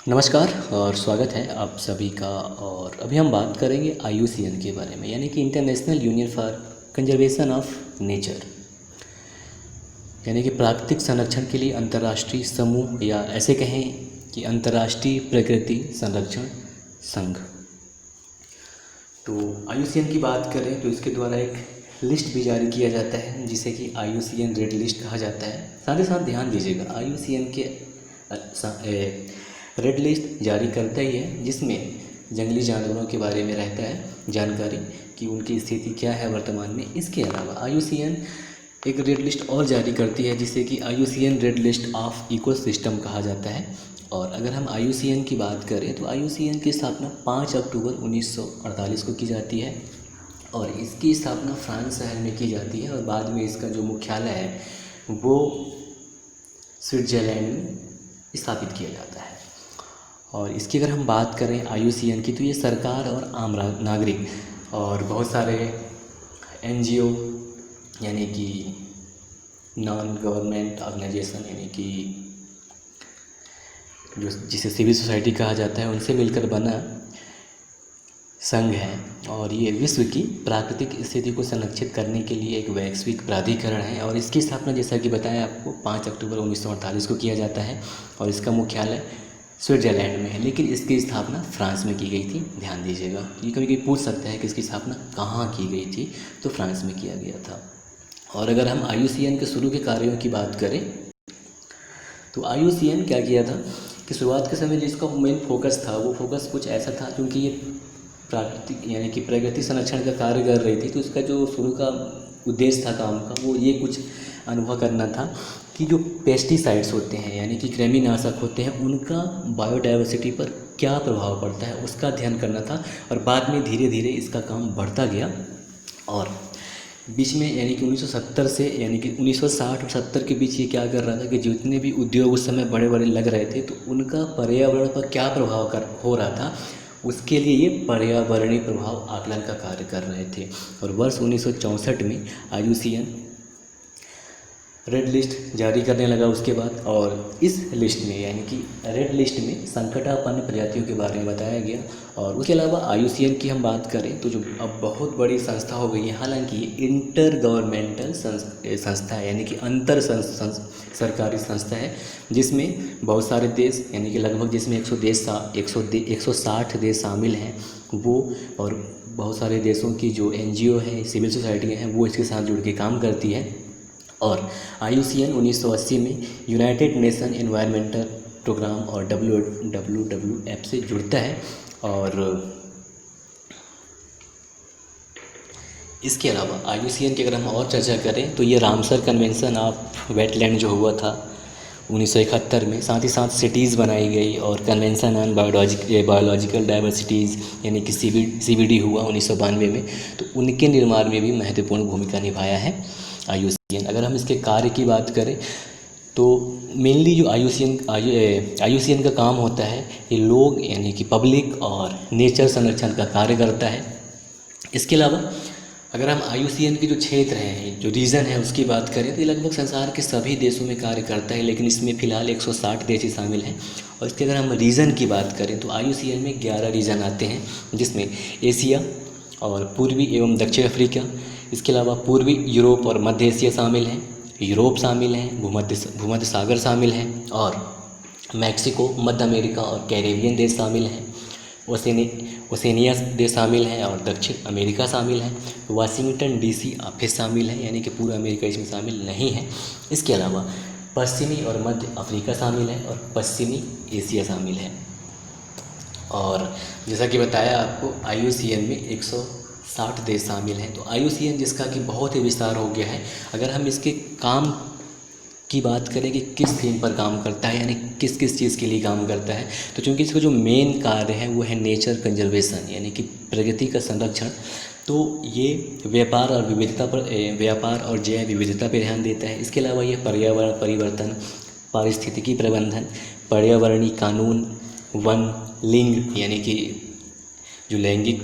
नमस्कार और स्वागत है आप सभी का। और अभी हम बात करेंगे IUCN के बारे में, यानी कि international union for conservation of nature, यानी कि प्राकृतिक संरक्षण के लिए अंतर्राष्ट्रीय समूह, या ऐसे कहें कि अंतर्राष्ट्रीय प्रकृति संरक्षण संघ। तो IUCN की बात करें तो इसके द्वारा एक लिस्ट भी जारी किया जाता है जिसे कि IUCN रेड लिस्ट कहा जाता है। साथ ही साथ ध्यान दीजिएगा, IUCN के रेड लिस्ट जारी करता ही है जिसमें जंगली जानवरों के बारे में रहता है जानकारी कि उनकी स्थिति क्या है वर्तमान में। इसके अलावा IUCN एक रेड लिस्ट और जारी करती है जिसे कि IUCN red list of ecosystem कहा जाता है। और अगर हम IUCN की बात करें तो IUCN की स्थापना 5 अक्टूबर 1948 को की जाती है और इसकी स्थापना फ्रांस शहर में की जाती है और बाद में इसका जो मुख्यालय है वो स्विट्ज़रलैंड में स्थापित किया जाता है। और इसकी अगर हम बात करें IUCN की तो ये सरकार और आम नागरिक और बहुत सारे NGO यानी कि नॉन गवर्नमेंट ऑर्गेनाइजेशन, यानी कि जो जिसे सिविल सोसाइटी कहा जाता है, उनसे मिलकर बना संघ है। और ये विश्व की प्राकृतिक स्थिति को संरक्षित करने के लिए एक वैश्विक प्राधिकरण है और इसकी स्थापना जैसा कि बताया आपको 5 अक्टूबर 1948 को किया जाता है और इसका मुख्यालय स्विट्ज़रलैंड में है, लेकिन इसकी स्थापना फ्रांस में की गई थी। ध्यान दीजिएगा, ये कभी कभी पूछ सकता है कि इसकी स्थापना कहाँ की गई थी, तो फ्रांस में किया गया था। और अगर हम IUCN के शुरू के कार्यों की बात करें तो IUCN क्या किया था कि शुरुआत के समय जिसका मेन फोकस था वो फोकस कुछ ऐसा था, क्योंकि ये प्राकृतिक यानी कि प्रकृति संरक्षण का कार्य कर रही थी, तो इसका जो शुरू का उद्देश्य था काम का वो ये कुछ अनुभव करना था कि जो पेस्टिसाइड्स होते हैं यानी कि कृमिनाशक होते हैं उनका बायोडाइवर्सिटी पर क्या प्रभाव पड़ता है उसका अध्ययन करना था। और बाद में धीरे धीरे इसका काम बढ़ता गया और बीच में यानी कि 1970 से यानी कि 1960 और 70 के बीच ये क्या कर रहा था कि जितने भी उद्योग उस समय बड़े बड़े लग रहे थे तो उनका पर्यावरण पर क्या प्रभाव हो रहा था, उसके लिए ये पर्यावरणीय प्रभाव आकलन का कार्य कर रहे थे। और वर्ष 1964 में IUCN रेड लिस्ट जारी करने लगा उसके बाद, और इस लिस्ट में यानी कि रेड लिस्ट में संकटापन्न प्रजातियों के बारे में बताया गया। और उसके अलावा IUCN की हम बात करें तो जो अब बहुत बड़ी संस्था हो गई है, हालांकि ये इंटर गवर्नमेंटल संस्था है यानी कि अंतर सरकारी संस्था है जिसमें बहुत सारे देश यानी कि लगभग जिसमें 160 देश शामिल हैं वो, और बहुत सारे देशों की जो NGO है, सिविल सोसाइटियाँ हैं, वो इसके साथ जुड़ के काम करती है। और IUCN 1980 में यूनाइटेड नेशन एनवायरमेंटल प्रोग्राम और WWF से जुड़ता है। और इसके अलावा IUCN की अगर हम और चर्चा करें तो ये रामसर कन्वेंशन ऑफ वेटलैंड जो हुआ था 1971 में, साथ ही साथ सिटीज़ बनाई गई और कन्वेंशन ऑन बायोलॉजिकल डाइवर्सिटीज़ यानी कि CBD हुआ 1992 में, तो उनके निर्माण में भी महत्वपूर्ण भूमिका निभाया है IUCN। अगर हम इसके कार्य की बात करें तो मेनली जो IUCN का काम होता है ये लोग यानी कि पब्लिक और नेचर संरक्षण का कार्य करता है। इसके अलावा अगर हम IUCN के जो क्षेत्र हैं, जो रीजन है उसकी बात करें तो ये लगभग संसार के सभी देशों में कार्य करता है, लेकिन इसमें फ़िलहाल 160 देश ही शामिल हैं। और इसके अगर हम रीजन की बात करें तो IUCN में 11 रीजन आते हैं जिसमें एशिया और पूर्वी एवं दक्षिण अफ्रीका, इसके अलावा पूर्वी यूरोप और मध्य एशिया शामिल हैं, यूरोप शामिल हैं, भूमध्य सागर शामिल हैं, और मैक्सिको, मध्य अमेरिका और कैरेबियन देश शामिल हैं, ओसेनिया देश शामिल हैं और दक्षिण अमेरिका शामिल हैं, वाशिंगटन DC ऑफिस शामिल है यानी कि पूरा अमेरिका इसमें शामिल नहीं है। इसके अलावा पश्चिमी और मध्य अफ्रीका शामिल है और पश्चिमी एशिया शामिल है। और जैसा कि बताया आपको IUCN में 160 देश शामिल हैं। तो IUCN जिसका कि बहुत ही विस्तार हो गया है। अगर हम इसके काम की बात करें कि किस थीम पर काम करता है यानी किस किस चीज़ के लिए काम करता है, तो चूँकि इसका जो मेन कार्य है वो है नेचर कंजर्वेशन यानी कि प्रकृति का संरक्षण, तो ये व्यापार और जैव विविधता पर ध्यान देता है। इसके अलावा ये पर्यावरण परिवर्तन, पारिस्थितिकी प्रबंधन, पर्यावरणीय कानून, वन, लिंग यानी कि जो लैंगिक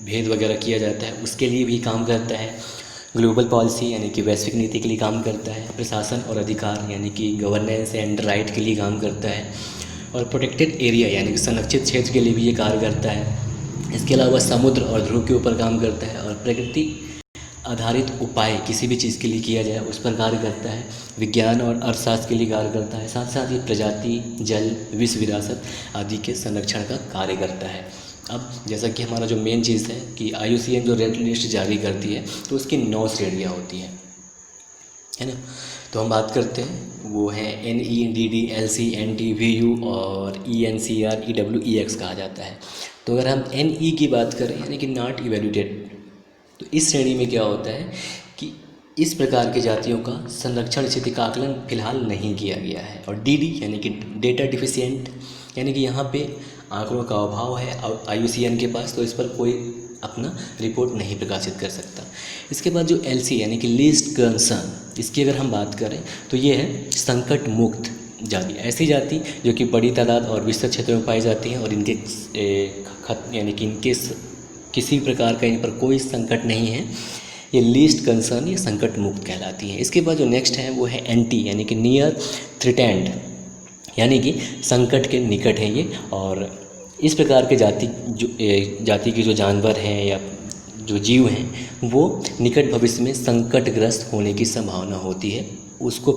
भेद वगैरह किया जाता है उसके लिए भी काम करता है, ग्लोबल पॉलिसी यानी कि वैश्विक नीति के लिए काम करता है, प्रशासन और अधिकार यानी कि गवर्नेंस एंड राइट के लिए काम करता है, और प्रोटेक्टेड एरिया यानी कि संरक्षित क्षेत्र के लिए भी ये कार्य करता है। इसके अलावा समुद्र और ध्रुव के ऊपर काम करता है और प्रकृति आधारित उपाय किसी भी चीज़ के लिए किया जाए उस पर कार्य करता है। विज्ञान और अर्थशास्त्र के लिए कार्य करता है। साथ साथ ये प्रजाति, जल, विश्व विरासत आदि के संरक्षण का कार्य करता है। अब जैसा कि हमारा जो मेन चीज़ है कि IUCN जो रेड लिस्ट जारी करती है तो उसकी 9 श्रेणियाँ होती हैं, है ना। तो हम बात करते हैं, वो है NE, DD, LC, NT, VU और ENCR, EW, EX कहा जाता है। तो अगर हम NE की बात करें यानी कि नॉट इवेल्यूटेड, तो इस श्रेणी में क्या होता है कि इस प्रकार की जातियों का संरक्षण स्थिति का आकलन फिलहाल नहीं किया गया है। और DD यानी कि डेटा डिफिशिएंट, यानी कि यहाँ पे आंकड़ों का अभाव है और IUCN के पास, तो इस पर कोई अपना रिपोर्ट नहीं प्रकाशित कर सकता। इसके बाद जो LC यानी कि लीस्ट कंसर्न, इसकी अगर हम बात करें तो ये है संकट मुक्त जाति। ऐसी जाति जो कि बड़ी तादाद और विस्तृत क्षेत्रों में पाई जाती हैं और इनके यानी कि इनके किसी प्रकार का इन पर कोई संकट नहीं है, ये लीस्ट कंसर्न, ये संकट मुक्त कहलाती है। इसके बाद जो नेक्स्ट है वो है NT यानी कि नियर थ्रेटेंड, यानी कि संकट के निकट है ये। और इस प्रकार के जाति के जो जानवर हैं या जो जीव हैं वो निकट भविष्य में संकटग्रस्त होने की संभावना होती है, उसको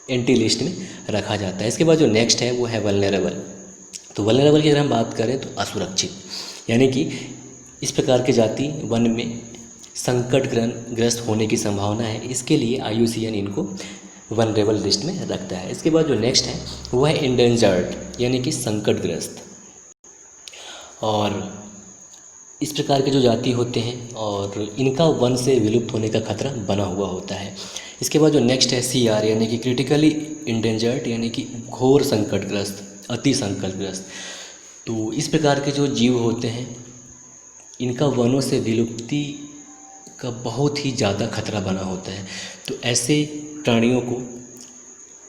NT लिस्ट में रखा जाता है। इसके बाद जो नेक्स्ट है वो है वल्नरेबल। तो वल्नरेबल की अगर हम बात करें तो असुरक्षित, यानी कि इस प्रकार के जाति वन में संकटग्रस्त होने की संभावना है, इसके लिए IUCN इनको वल्नरेबल लिस्ट में रखता है। इसके बाद जो नेक्स्ट है वो है इंडेंजर्ड, यानी कि संकटग्रस्त। और इस प्रकार के जो जाति होते हैं और इनका वन से विलुप्त होने का खतरा बना हुआ होता है। इसके बाद जो नेक्स्ट है CR यानी कि क्रिटिकली इंडेंजर्ड, यानी कि घोर संकटग्रस्त, अति संकटग्रस्त। तो इस प्रकार के जो जीव होते हैं इनका वनों से विलुप्ति का बहुत ही ज़्यादा खतरा बना होता है, तो ऐसे प्राणियों को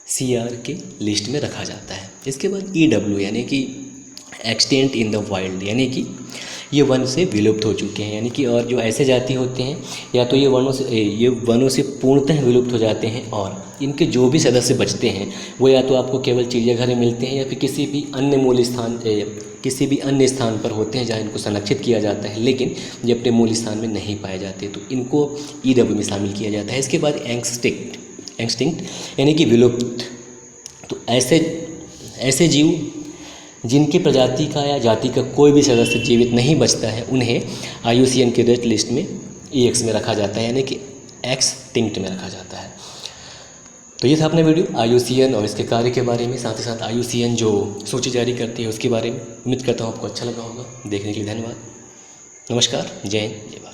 CR के लिस्ट में रखा जाता है। इसके बाद EW यानी कि एक्सटेंट इन द वाइल्ड, यानी कि ये वन से विलुप्त हो चुके हैं, यानी कि और जो ऐसे जाति होते हैं या तो ये वनों से पूर्णतः विलुप्त हो जाते हैं और इनके जो भी सदस्य बचते हैं वो या तो आपको केवल चिड़ियाघर में मिलते हैं या फिर किसी भी अन्य स्थान पर होते हैं जहाँ इनको संरक्षित किया जाता है, लेकिन ये अपने मूल स्थान में नहीं पाए जाते, तो इनको EW में शामिल किया जाता है। इसके बाद एक्सटिंक्ट यानी कि विलुप्त। तो ऐसे जीव जिनकी प्रजाति का या जाति का कोई भी सदस्य जीवित नहीं बचता है उन्हें IUCN के रेड लिस्ट में EX में रखा जाता है, यानी कि एक्सटिंक्ट में रखा जाता है। तो ये था अपना वीडियो IUCN और इसके कार्य के बारे में, साथ ही साथ IUCN जो सूची जारी करती है उसके बारे में। उम्मीद करता हूँ आपको अच्छा लगा होगा। देखने के लिए धन्यवाद। नमस्कार, जय हिंद, जय भारत।